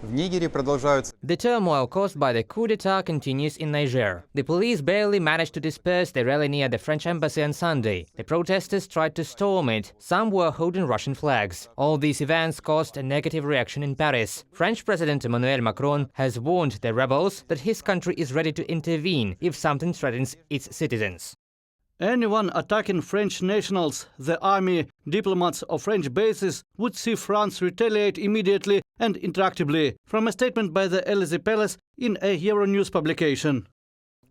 The turmoil caused by the coup d'etat continues in Niger. The police barely managed to disperse the rally near the French embassy on Sunday. The protesters tried to storm it. Some were holding Russian flags. All these events caused a negative reaction in Paris. French President Emmanuel Macron has warned the rebels that his country is ready to intervene if something threatens its citizens. Anyone attacking French nationals, the army, diplomats or French bases would see France retaliate immediately and interactively, from a statement by the Élysée Palace in a Euronews publication.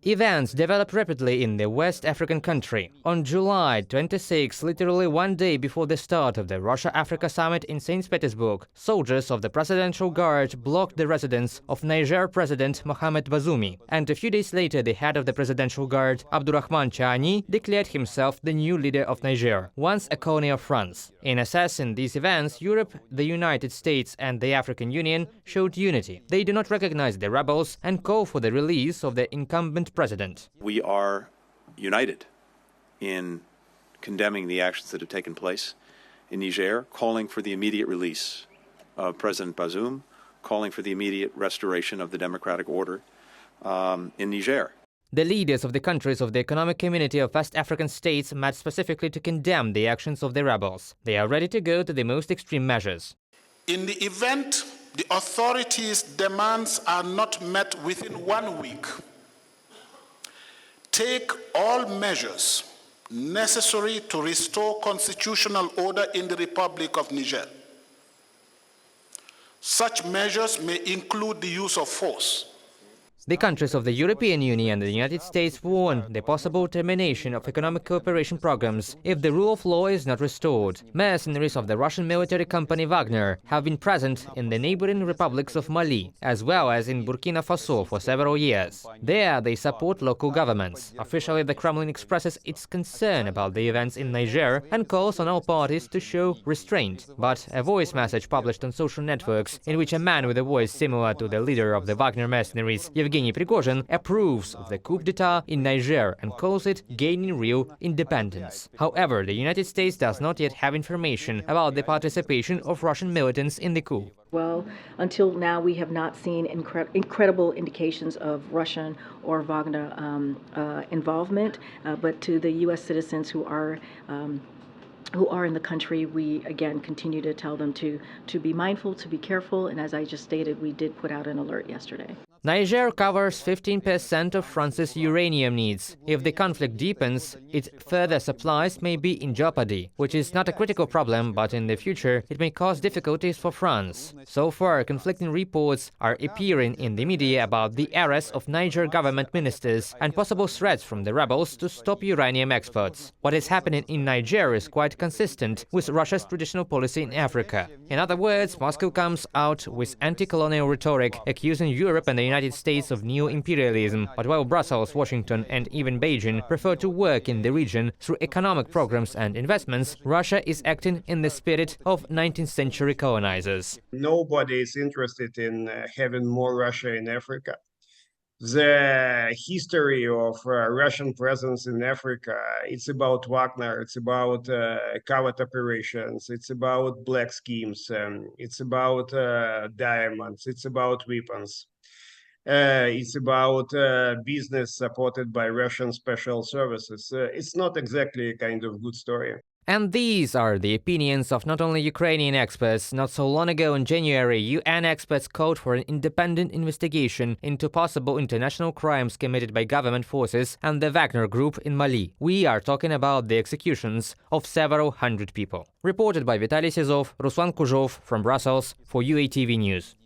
Events develop rapidly in the West African country. On July 26, literally one day before the start of the Russia-Africa summit in St. Petersburg, soldiers of the Presidential Guard blocked the residence of Niger President Mohamed Bazoum. And a few days later, the head of the Presidential Guard, Abdourahmane Tiani, declared himself the new leader of Niger, once a colony of France. In assessing these events, Europe, the United States and the African Union showed unity. They do not recognize the rebels and call for the release of the incumbent president. We are united in condemning the actions that have taken place in Niger, calling for the immediate release of President Bazoum, calling for the immediate restoration of the democratic order in Niger. The leaders of the countries of the Economic Community of West African States met specifically to condemn the actions of the rebels. They are ready to go to the most extreme measures. In the event the authorities' demands are not met within 1 week, take all measures necessary to restore constitutional order in the Republic of Niger. Such measures may include the use of force. The countries of the European Union and the United States warn the possible termination of economic cooperation programs if the rule of law is not restored. Mercenaries of the Russian military company Wagner have been present in the neighboring republics of Mali, as well as in Burkina Faso for several years. There they support local governments. Officially, the Kremlin expresses its concern about the events in Niger and calls on all parties to show restraint. But a voice message published on social networks, in which a man with a voice similar to the leader of the Wagner mercenaries, Evgeny Prigozhin, approves of the coup d'etat in Niger and calls it gaining real independence. However, the United States does not yet have information about the participation of Russian militants in the coup. Well, until now, we have not seen incredible indications of Russian or Wagner involvement, but to the U.S. citizens who are in the country, we again continue to tell them to be mindful, to be careful, and as I just stated, we did put out an alert yesterday. Niger covers 15% of France's uranium needs. If the conflict deepens, its further supplies may be in jeopardy, which is not a critical problem, but in the future it may cause difficulties for France. So far, conflicting reports are appearing in the media about the arrest of Niger government ministers and possible threats from the rebels to stop uranium exports. What is happening in Niger is quite consistent with Russia's traditional policy in Africa. In other words, Moscow comes out with anti-colonial rhetoric, accusing Europe and the United States of neo-imperialism, but while Brussels, Washington and even Beijing prefer to work in the region through economic programs and investments, Russia is acting in the spirit of 19th century colonizers. Nobody is interested in having more Russia in Africa. The history of Russian presence in Africa, it's about Wagner, it's about covert operations, it's about black schemes, it's about diamonds, it's about weapons. It's about business supported by Russian special services. It's not exactly a kind of good story. And these are the opinions of not only Ukrainian experts. Not so long ago in January, UN experts called for an independent investigation into possible international crimes committed by government forces and the Wagner Group in Mali. We are talking about the executions of several hundred people. Reported by Vitaly Sizov, Ruslan Kuzhov from Brussels for UATV News.